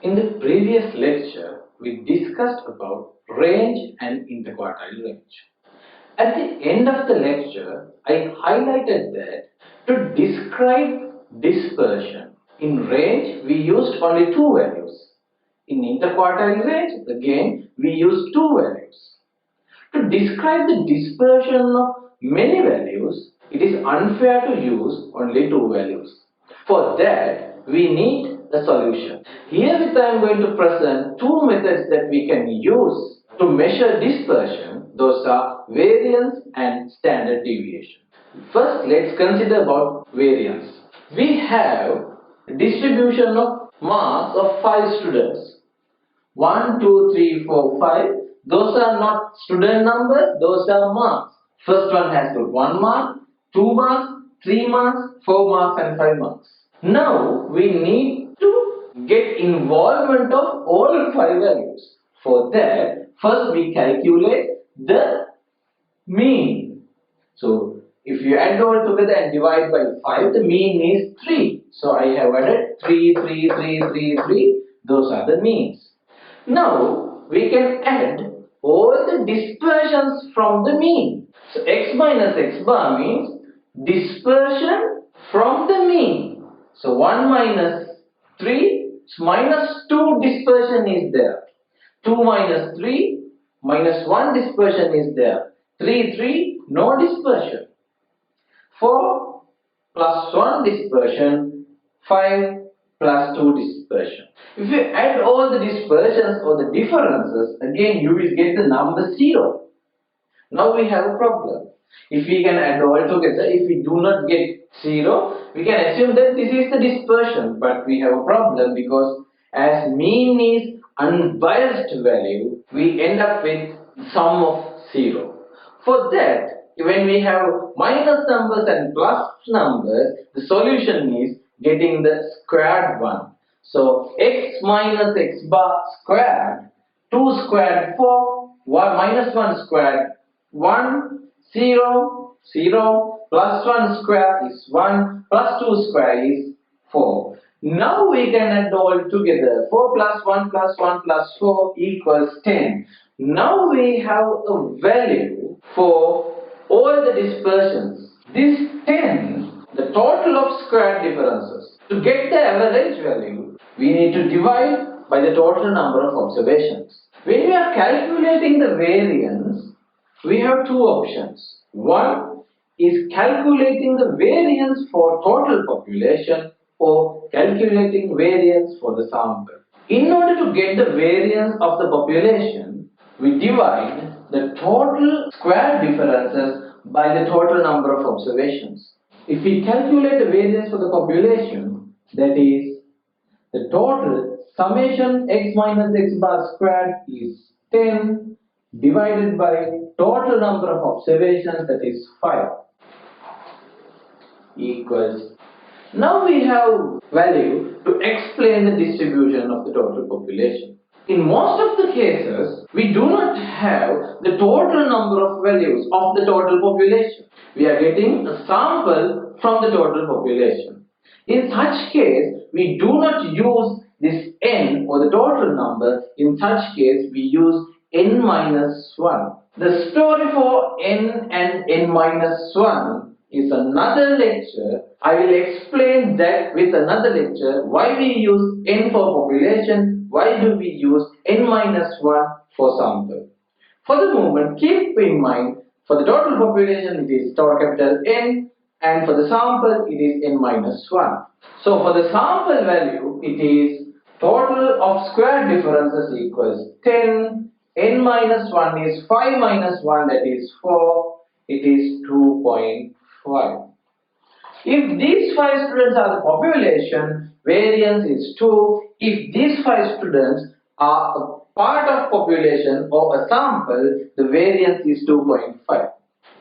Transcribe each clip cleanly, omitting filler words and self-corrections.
In the previous lecture, we discussed about range and interquartile range. At the end of the lecture, I highlighted that to describe dispersion, in range we used only two values. In interquartile range, again, we use two values. To describe the dispersion of many values, it is unfair to use only two values. For that, we need a solution. Herewith I am going to present two methods that we can use to measure dispersion. Those are variance and standard deviation. First, let's consider about variance. We have a distribution of marks of 5 students. 1, 2, 3, 4, 5. Those are not student numbers, those are marks. First one has got 1 mark, 2 marks, 3 marks, 4 marks and 5 marks. Now we need to get involvement of all 5 values. For that, first we calculate the mean. So if you add all together and divide by 5, the mean is 3. So I have added 3, 3, 3, 3, 3. Those are the means. Now we can add all the dispersions from the mean. So x minus x bar means dispersion from the mean. So 1 minus 3 minus 2 dispersion is there. 2 minus 3 minus 1 dispersion is there. 3, 3, no dispersion. 4 plus 1 dispersion, 5 plus 2 dispersion. If you add all the dispersions or the differences, again you will get the number 0. Now we have a problem. If we can add all together, if we do not get 0, we can assume that this is the dispersion. But we have a problem because as mean is unbiased value, we end up with sum of 0. For that, when we have minus numbers and plus numbers, the solution is getting the squared one. So x minus x bar squared, 2 squared 4, 1 minus 1 squared 1, 0, 0, plus 1 square is 1, plus 2 square is 4. Now we can add all together. 4 plus 1 plus 1 plus 4 equals 10. Now we have a value for all the dispersions. This 10, the total of square differences. To get the average value, we need to divide by the total number of observations. When we are calculating the variance, we have two options. One is calculating the variance for total population or calculating variance for the sample. In order to get the variance of the population, we divide the total square differences by the total number of observations. If we calculate the variance for the population, that is the total summation x minus x bar squared is 10 divided by total number of observations, that is 5, equals. Now we have value to explain the distribution of the total population. In most of the cases, we do not have the total number of values of the total population. We are getting a sample from the total population. In such case, we do not use this n or the total number. In such case, we use n minus 1. The story for n and n minus 1 is another lecture. I will explain that with another lecture. Why we use n for population, why do we use n minus 1 for sample. For the moment, keep in mind, for the total population it is capital N, and for the sample it is n minus 1. So for the sample value, it is total of square differences equals 10, n minus 1 is 5 minus 1, that is 4, it is 2.5. If these 5 students are the population, variance is 2. If these 5 students are a part of population or a sample, the variance is 2.5.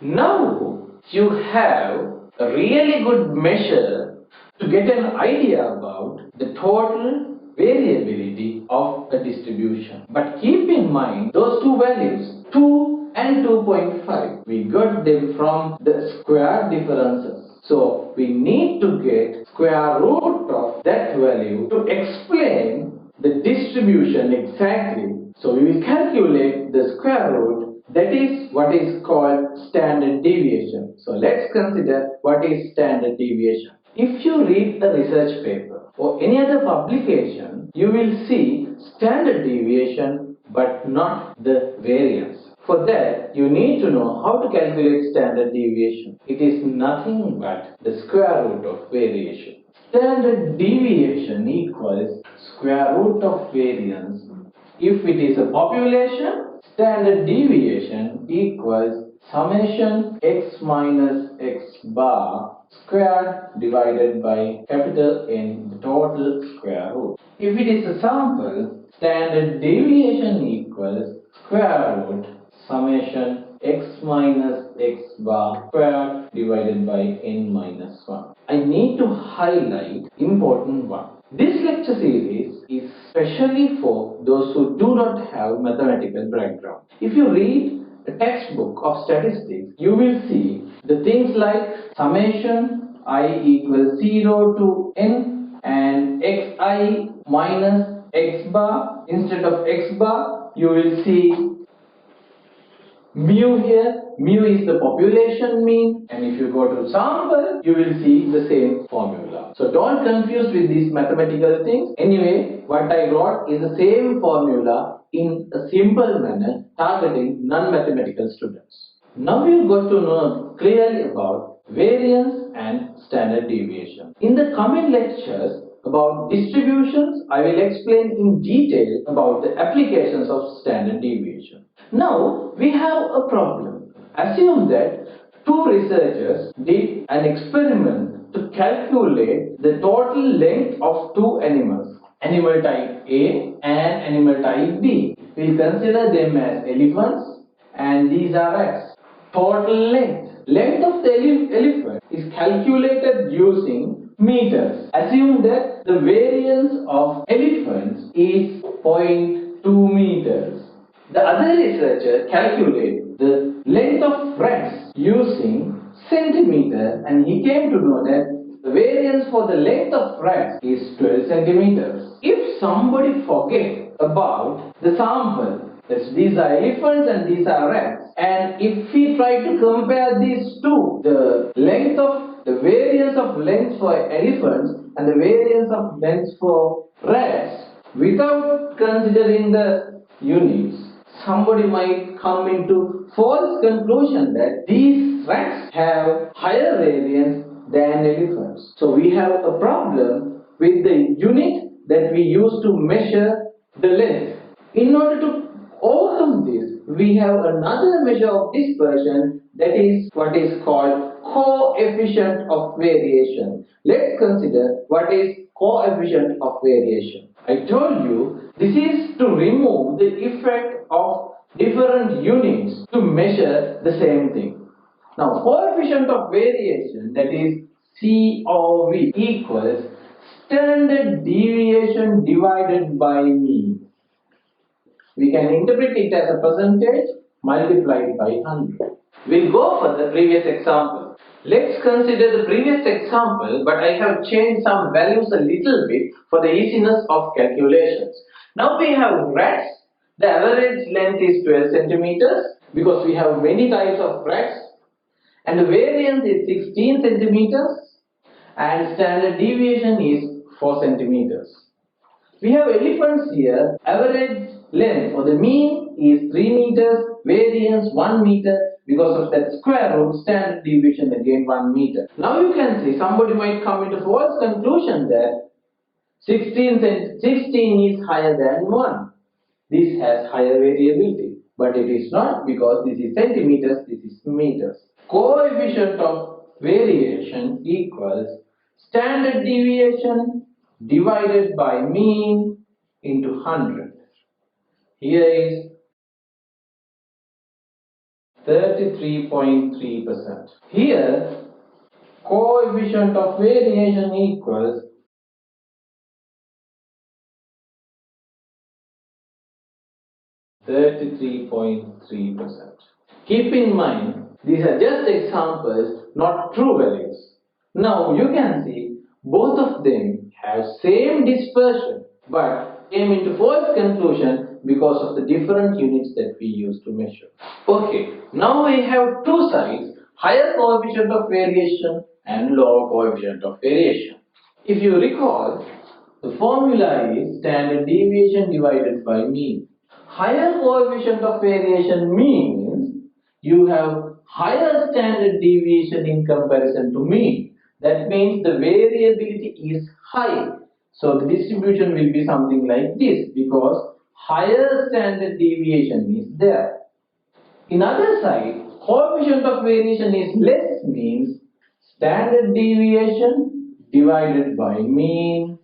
Now you have a really good measure to get an idea about the total variability of a distribution. But keep in mind those two values, 2 and 2.5, we got them from the square differences. So we need to get square root of that value to explain the distribution exactly. So we will calculate the square root, that is what is called standard deviation. So let's consider what is standard deviation. If you read a research paper or any other publication, you will see standard deviation but not the variance. For that, you need to know how to calculate standard deviation. It is nothing but the square root of variation. Standard deviation equals square root of variance. If it is a population, standard deviation equals summation x minus x bar squared divided by capital N, the total square root. If it is a sample, standard deviation equals square root summation x minus x bar squared divided by n minus 1. I need to highlight important one. This lecture series is specially for those who do not have mathematical background. If you read a textbook of statistics, you will see the things like summation I equals 0 to n and xi minus x bar. Instead of x bar, you will see mu here. Mu is the population mean, and if you go to sample, you will see the same formula. So don't confuse with these mathematical things. Anyway, what I wrote is the same formula in a simple manner targeting non-mathematical students. Now you got to know clearly about variance and standard deviation. In the coming lectures about distributions, I will explain in detail about the applications of standard deviation. Now we have a problem. Assume that two researchers did an experiment to calculate the total length of two animals, animal type A and animal type B. We consider them as elephants and these are rats. Total length. Length of the elephant is calculated using meters. Assume that the variance of elephants is 0.2 meters. The other researcher calculated the length of rats using centimeters and he came to know that the variance for the length of rats is 12 centimeters. If somebody forget about the sample, that these are elephants and these are rats, and if we try to compare these two, the variance of length for elephants and the variance of length for rats, without considering the units, somebody might come into false conclusion that these rats have higher variance than elephants. So we have a problem with the unit that we use to measure the length. In order to overcome this, we have another measure of dispersion, that is what is called coefficient of variation. Let's consider what is coefficient of variation. I told you this is to remove the effect of different units to measure the same thing. Now coefficient of variation, that is COV, equals standard deviation divided by mean. We can interpret it as a percentage multiplied by 100. We'll go for the previous example. Let's consider the previous example, but I have changed some values a little bit for the easiness of calculations. Now we have rats. The average length is 12 centimeters because we have many types of rats, and the variance is 16 centimeters and standard deviation is 4 centimeters. We have elephants here. Average length or the mean is 3 meters, variance 1 meter. Because of that square root, standard deviation again 1 meter. Now you can see somebody might come into false conclusion that 16 is higher than 1. This has higher variability. But it is not, because this is centimeters, this is meters. Coefficient of variation equals standard deviation divided by mean into 100. Here is 33.3%. Here, coefficient of variation equals 33.3%. Keep in mind, these are just examples, not true values. Now you can see both of them have same dispersion, but came into false conclusion because of the different units that we use to measure. Okay, now we have two sides, higher coefficient of variation and lower coefficient of variation. If you recall, the formula is standard deviation divided by mean. Higher coefficient of variation means you have higher standard deviation in comparison to mean. That means the variability is high. So the distribution will be something like this because higher standard deviation is there. In other side, coefficient of variation is less means standard deviation divided by mean.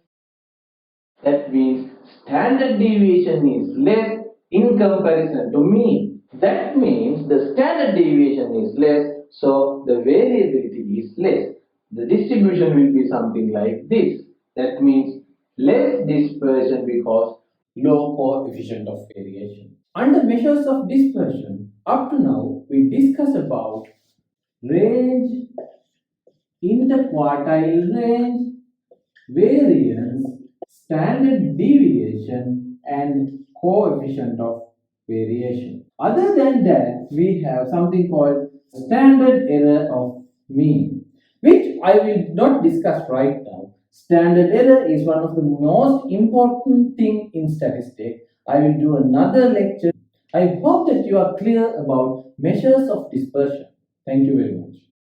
That means standard deviation is less in comparison to mean. That means the standard deviation is less, so the variability is less. The distribution will be something like this. That means less dispersion because low coefficient of variation. Under measures of dispersion, up to now we discussed about range, interquartile range, variance, standard deviation, and coefficient of variation. Other than that, we have something called standard error of mean, which I will not discuss right now. Standard error is one of the most important thing in statistics. I will do another lecture. I hope that you are clear about measures of dispersion. Thank you very much.